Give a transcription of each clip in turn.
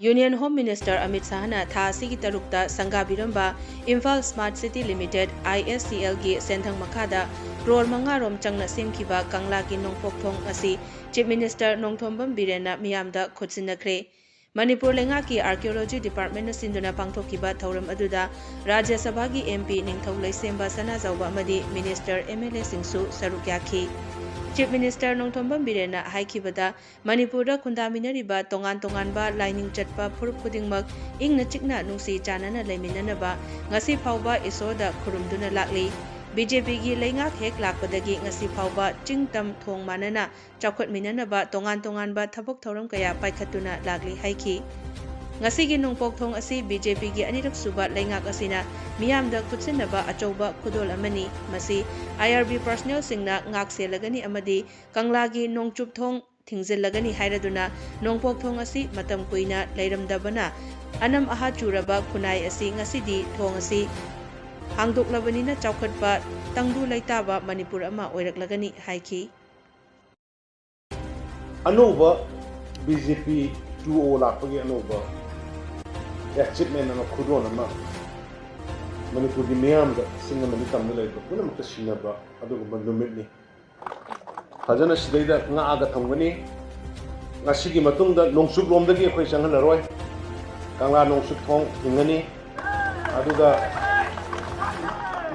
Union Home Minister Amit Shahna tha asigi tarukta sangabiramba Imphal Smart City Limited ISCL gi senthang makhada crore 5 rom changna semkiba Kangla gi nongpokthong asi Chief Minister Nongthombam Birena miyamda khutsinakre Manipur Lengaki Archaeology Department na sinduna pangthokiba thauram aduda Rajya Sabha gi MP Ningthau Laisemba Sanajawba amadi Minister MLA singsu saruk yaki Chief Minister Nongthombam Birena haikibada Manipurda kundaminariba tongan-tonganba lining chatpa phurup khudingmak ingna chikna nungsi chanana leiminanaba ngasi phauba isoda khurumduna lakli BJP gi leingak hek lakpadagi ngasi phauba chingtam thong manana chawkhat minanaba tongan-tonganba thabok thoram kaya paikhatuna lakli haiki ngasi gi nongpok thong asi BJP gi anirak suba leingak asina miyamda khutsinaba achauba khudol amani masi IRB personnel singna ngak selagani amadi Kangla gi nongchup thong thingzilagani hairaduna nongpok thong asi matam kuina leiramdabana anam aha churaba khunai asi ngasidi thong asi hangdoklabanina chawkhatpa tangdu laitaba Manipur ama oiraklagani haiki Anuba BJP 2O lakpagi anuba achievement na khudon ama Manipur di miyamda singa mani tamna laiba punamta sinaba aduguba numit ni fajana sidaida nga aga thangani ngasigi matungda nongsup lomdagi akhoi changhalaroi Kangla nongsup thong ingani aduga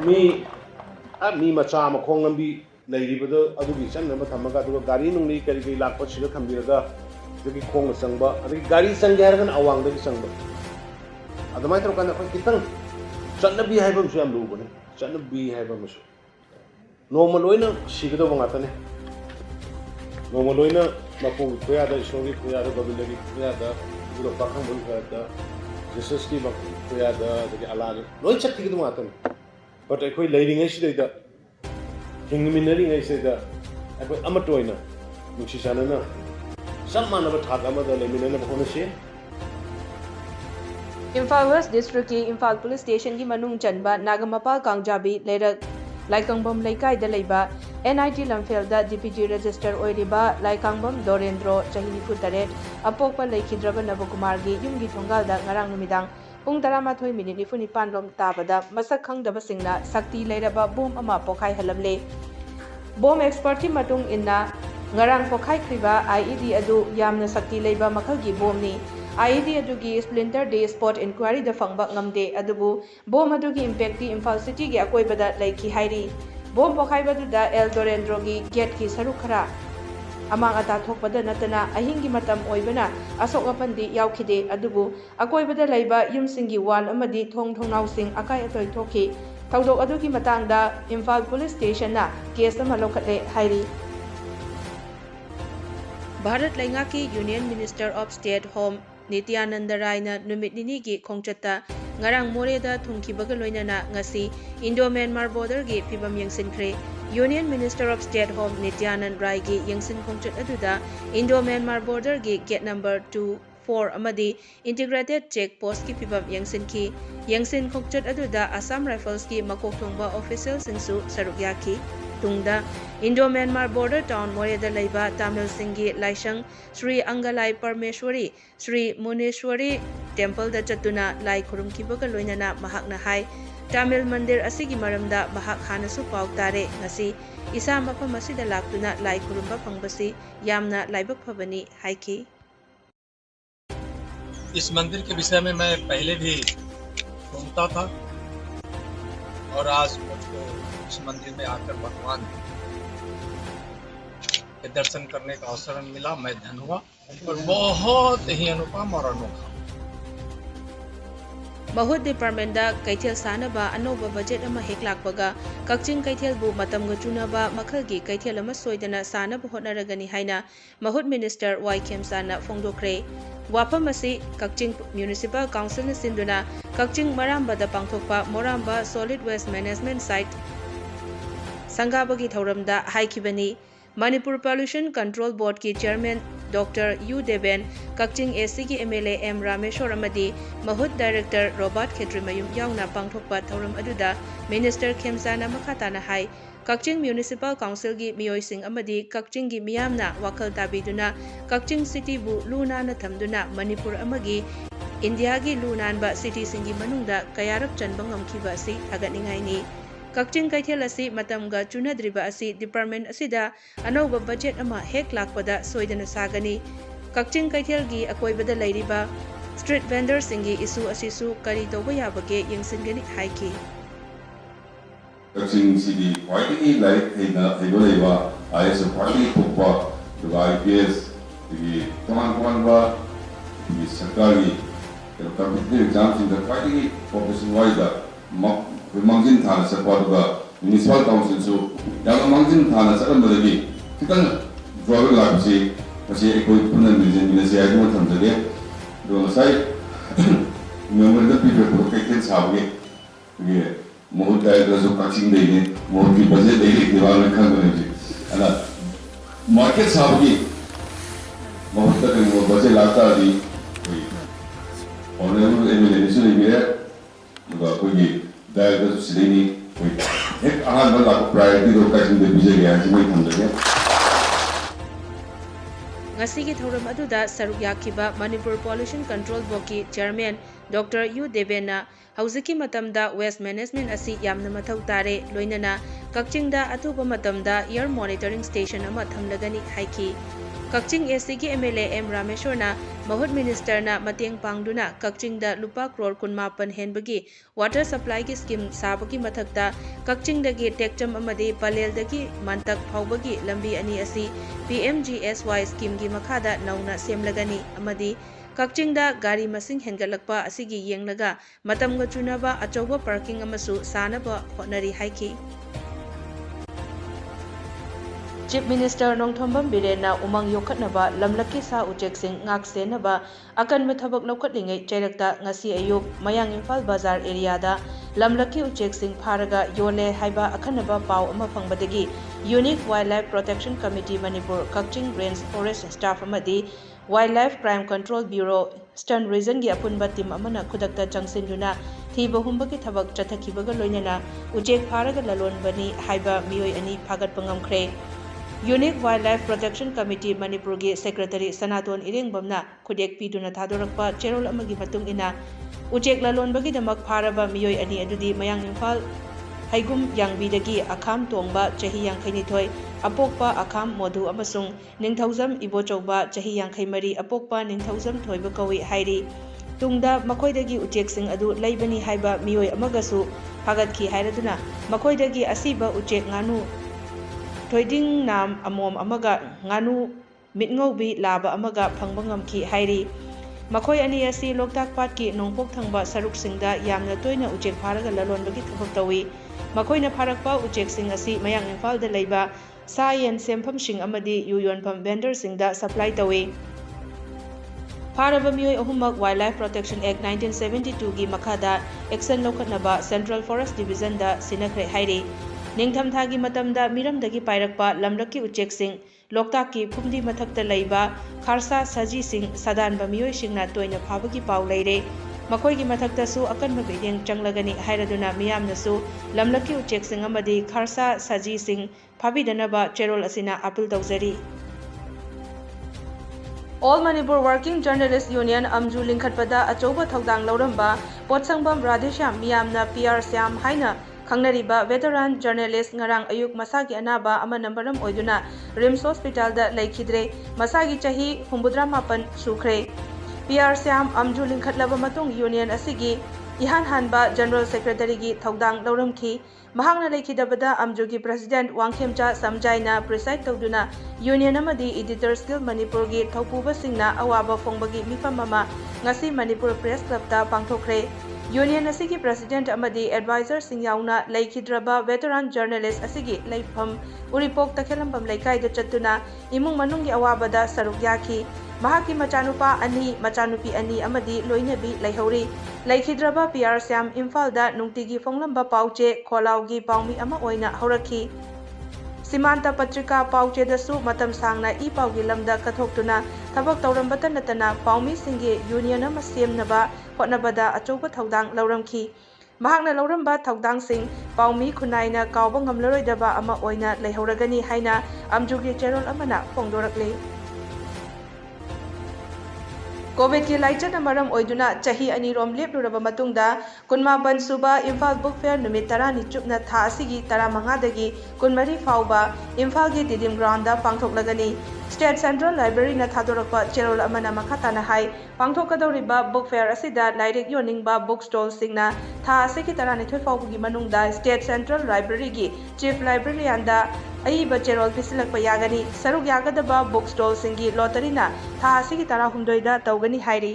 mi macha ma khonglambi lairibado adugi channa thamaga aduga gari nungni kari lakpa sida thambiraga adugi khongna changba adugi gari changge haragan awangdagi changba adamai tro kana khoi kitang channabi haibam su am lubane channabi haibam su normal loina sigado bangatane normal loina mapu koya da shogi koya da babindagi koya da budo pakhang bol koya da jesus ki mapu koya da dagi alag loi chakki gidu matane but ekoi leiring ai sidai da hingminari ngai sidai da ekoi amatoina nuksi sanana sammana ba thak ama da leiminana bhona se Imphal West District ki Imphal Police Station ki manung chanba Nagamapal Kangjabi Leirak Laikangbam Laikai da leiba NIT Lamphel da DPG register oiriba Laikangbam Dorendro Chahini Futaret apokpa Laikhidraba Nabakumar gi yumgi thongal da ngarang numidang pung 13 minute ni panlom tabada masak khangdaba singna sakti leiraba bom ama pokhai halamle bom expert ki matung inna ngarang pokhai khriba IED adu yamna sakti leiba makhal gi bom ni IED adugi splinter day spot inquiry da fangba ngamde adubu bom adugi impact ti Imphal City gi akoibada laiki hairi bom pokhaiba da El Dorendro gi gate ki saruk khara amang ata thokpada natana ahingi matam oibana asok apandi yaukhide adubu akoibada laiba yumsingi wall amadi thongnau sing akai atoi thokhi thaudok adugi matangda Imphal Police Station na case ama lokhatle hairi Bharat Laingaki Union Minister of State Home Nityananda Rai na numit nini gi khongchatta ngarang moreda thungkibaga loinana ngasi Indo-Myanmar border gi phibam yengsinkhre Union Minister of State Home Nityananda Rai gi yengsin khongchat aduda Indo-Myanmar border gi gate number 2-4 amadi integrated check post ki phibam yengsinki yengsin khongchat aduda Assam Rifles ki makok thongba official singsu saruk yaki tungda Indo-Myanmar border town Moreda Laiba Tamil Singhi Laishang Sri Angalai Parmeshwari Sri Muneshwari Temple da Chatuna Lai Kurum Kibaga Loinana Mahakna Hai Tamil Mandir Asigi Maramda Mahak Hanasu Pau Tare Ngasi Isa Mapam Masida Laktuna Lai Kurumba Pangbasi Yamna Laibak Phabani Haiki इस मंदिर के विषय में मैं पहले भी सुनता था और आज मुझको इस मंदिर में आकर भगवान के दर्शन करने का अवसर मिला मैं धन्य हुआ और बहुत ही अनुपम और अनोखा Mahut Department da Kaithel Sanaba Anoba budget ama hek lakpaga Kakching Kaithel bu matamga chunaba makhalgi Kaithel ama soidana sanaba hotnaragani haina Mahut Minister YKM Sana Fongdokre Wapam asi Kakching Municipal Council na sinduna Kakching Maramba da pangthokpa Moramba Solid Waste Management Site Sangabagi thauramda haikibani Manipur Pollution Control Board ki Chairman Dr. U. Deben, Kakching AC ki MLA M. Rameshwar amadi Mahut Director Robert Khetrimayum yauna pangthokpa thauram aduda Minister Khemsana makhatana hai Kakching Municipal Council gi miyoising amadi Kakching gi miyamna wakal tabiduna Kakching City bu lunana thamduna Manipur amagi India gi lunanba city singi manungda kayarap chanba ngamkhiba asi thagatningai ni Kakching Kaithel asi matamga chunadriba asi department asida anauba budget ama hek lakpada soidana sagani Kakching Kaithel gi akoibada leiriba street vendors singi isu asisu kari toba yabage yengsingani haiki Kakching City quite like Hegoleva, IS party Pukwa, the IPS, the Kamanwa, the Sakari, the competitive exams in the fighting population wider, Mangin Tana Sakwa, Municipal Council, so Yamangin Tana Sakamadi, Tikan Drawing Lapsi, Pasi Equipment in the Siago Tanzania, the side, remember the people who take things away. Mohut Directors of Kakching Daily, Mohut Budget Daily, Development Company. And market Sabaki Mohut and Budget Lata, the Honorable Emily Nisuri, the Directors of Sidney, with a priority of Kakching the Bijay and Jimmy Tanzania. Ngasigi thoram aduda saruk yakiba Manipur Pollution Control Board ki Chairman Dr. U. Debena Hauziki matamda Waste Management asi yamna mathau tare loinana Kakchingda atuba matamda Air Monitoring Station ama thamlagani haiki Kakching AC ki MLA M. Rameshwarna Mahut Minister na mateng pangduna Kakchingda lupa crore kunmapan henbagi water supply ki scheme sabagi mathakta Kakchingdagi tekcham amadi paleldagi mantak phawbagi lambi ani asi PMGSY scheme gi makhada nauna semlagani amadi Kakchingda gari masing hengalakpa asigi yenglaga matamga chunaba achauba parking amasu sanaba hotnari haiki Chief Minister Nongthombam Birena umang yokhatnaba lamlaki sa ucheksing ngaksenaba akan mathabak laukhatlingai chairakta ngasi ayuk mayang Imphal Bazar area da lamlaki ucheksing pharaga yole haiba akhanaba pau ama phangbadagi Unique Wildlife Protection Committee Manipur Kakching Range Forest Staff amadi Wildlife Crime Control Bureau Eastern Region gi apunba team amana khudakta changsinduna thiba humbagi thabak chathakibaga loinana ujek pharaga lalonbani haiba miyoi ani phagat pangamkhre Unique Wildlife Protection Committee Manipur gi Secretary Sanaton Irengbamna khudek piduna thadorakpa cherol amagi matung ina ujek lalonbagi damak pharaba miyoi ani adudi mayang Imphal Haigum Yangbidagi Akham Tongba Chahi Yangkhainithoi Apokpa Akham Modhu amasung Ningthauzam Ibochauba Chahi Yangkhaimari Apokpa Ningthauzam Thoiba kawi hairi tungda makoidagi ucheksing adu laibani haiba miyoi amagasu phagatki hairaduna makoidagi asiba uchek nganu thoiding nam amom amaga nganu mitngaubi laba amaga phangba ngamki hairi makoi ani asi Loktak Pat ki nongpok thangba saruksingda yamna toina uchek pharaga lalonbagi thobak tawi makoina pharakpa ucheksing asi mayang Imphal da leiba sayen sempham sing amadi yuyonpham vendor singda supply tawi Pharaba miyoi ahumak Wildlife Protection Act 1972 gi makhada action lokhatnaba Central Forest Division da sinakre hairi Ningthamthagi matamda miramdagi pairakpa lamlaki ucheksing Loktak ki phumdi mathakta leiba Kharsa Saji sing sadanba miyoi singna toina phabagi pau leire makoi gi mathakta su akanba bideng changlagani hairaduna miyamnasu lamlaki ucheksing amadi Kharsa Saji sing phabidanaba cherol asina appeal tawjari All Manipur Working Journalists Union Amju Lingkhatpada achouba thaudang lauramba Potsangbam Radhesham miyamna PR Syam haina Khangnariba veteran journalist ngarang ayuk masagi anaba ama nambaram oiduna Rims Hospital da leikhidre masagi chahi 68 sukre PR Syam Amju Lingkhatlaba matung union asigi ihan hanba General Secretary gi thaudang lauramki mahangna leikhidabada Amju gi President Wangkhemcha Samjaina preside tawduna union amadi Editors Guild Manipur gi thaupuba singna awaba fongbagi mifam mama ngasi Manipur Press Club ta pangthokre Union asigi President amadi Advisor Singyauna Laikhidraba Veteran Journalist asigi Laifam Uripok Takhelambam Laikai da Chatuna Imung Manungi Awabada Saruk Yaki Mahaki Machanupa Ani Machanupi Ani amadi Loinabi Laihori Laikhidraba PR Syam Imphal da Nungtigi Fonglamba Pauche Kholaugi Paumi ama oina Horaki Simanta Patrika Pauchedasu Matam Sangna I Paugi Lamda Kathoktuna Tabak Taurambata Natana Paumi Singi Union ama Semnaba Hotnabada Achoba Thaudang Lauramki Mahakna Lauramba Thaudang Sing Paumi Kunaina Kauba Ngamlaroidaba ama Oina Lehoragani Haina Amjugi Cherol Amana Pongdorakli COVID ki laichat amaram oiduna chahi anirom lepluraba matungda kunma bansuba Imphal Book Fair numit 10 ni chupna tha asigi 15 dagi kunmari fauba Imphal gi Didim Ground da pangthoklagani State Central Library na thadorakpa cherol amana makhatana hai pangthokadoriba book fair asida lairik yoningba bookstall singna tha asigi 12 faubugi manungda State Central Library gi Chief Librarian da Aiba cherol pisilakpa yagani saruk yagadaba bookstall singi lottery na tha asigi 18 da tawgani hairi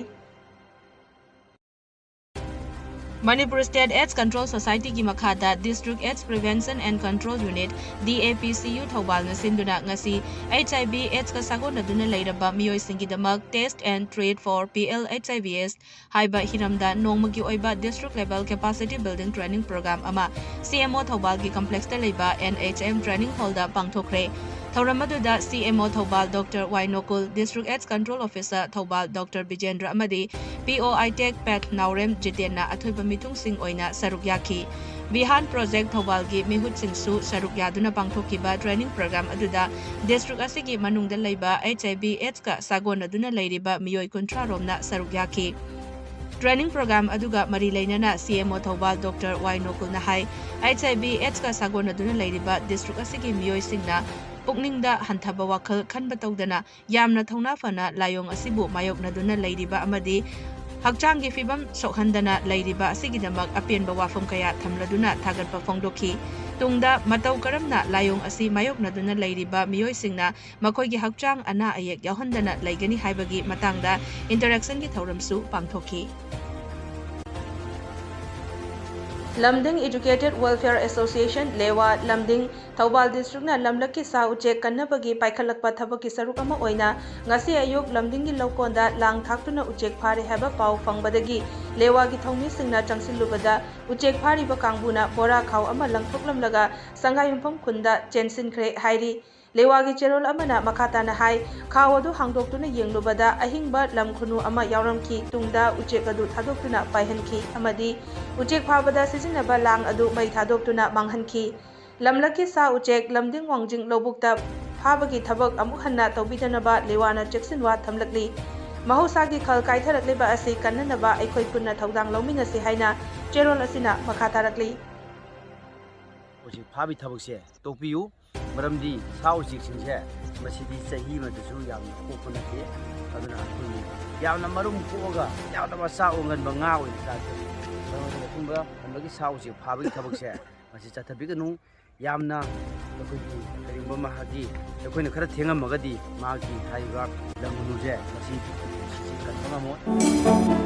Manipur State AIDS Control Society ki makhada District AIDS Prevention and Control Unit DAPCU Thobal na sinduna ngasi HIV AIDS ka sagona duna leiraba miyoi singidamak test and treat for PL/HIVs haiba hiramda nongmagi oiba district level capacity building training program ama CMO Thobal ki complex ta leiba NHM training hall da pangthokre Thauramadu CMO Thobal Dr. Wainokul District AIDS Control Officer Thobal Dr. Bijendra amadi POI Tech Pat Naurem Jitena athoiba mitung sing oina saruk yaki Bihan Project Thobal gi mihut singsu saruk yaduna pangthokiba training program aduda district asigi manungda leiba HIV AIDS ka sagon aduna leiriba miyoi kuntra romna saruk yaki Training program aduga mari leinana CMO Thobal Dr. Wainokul na hai HIV AIDS ka sagon aduna leiriba district asigi miyoi singna Pukningda hantaba wakal khanba tawdana yamna thongna fana layong asibu mayokna duna leiriba amadi hakchanggi fibam sokhandana leiriba asigidamak apienba wafam kaya thamladuna thagatpa phongdokhi tungda matau karamna layong asi mayokna duna leiriba miyoi singna makoigi hakchang ana ayek yahondana leigani haibagi matangda interaction gi thauramsu pangthokhi Lamding Educated Welfare Association Lewa Lamding Thobal District na lamlaki sa ujek kannabagi paikhalakpa thabaki saruk ama oina ngasi ayuk Lamding gi lokonda lang thaktuna ujek phari haba pau fangbadagi lewa gi thongmi singna changsilubada ujek phari ba kangbuna bora khaw ama langthoklamlaga sangayumpham khunda chensinkhre hairi Lewagi cherol amana makhatana hai khawadu hangdoktuna yenglubada ahingba lamkhunu ama yauramki tungda ujek adu thadoktuna paihanki amadi ujek phabada sizinaba lang adu mai thadoktuna manghanki lamlaki sa ujek lamding wangjing lobukta phabagi thabak amuk hanna tawbidanaba lewana cheksinwa thamlakli mahosagi khal kaitharakleba asi kannanaba aikhoi punna thaudang lawminasi haina cherol asina makhatharakli ujek phabi thabakse topiyu Maramdi sao chiksingse masidi sahi madasu yamna kokonate aduna kuni yamna marum koga yamna masa ongan banga oi sa aduna kumba ambagi sao chik phabi thabakse masi chathabiganu yamna lokoi karimba mahagi lokoina khara thengamagadi magi haiba lamunu je masi kanmamo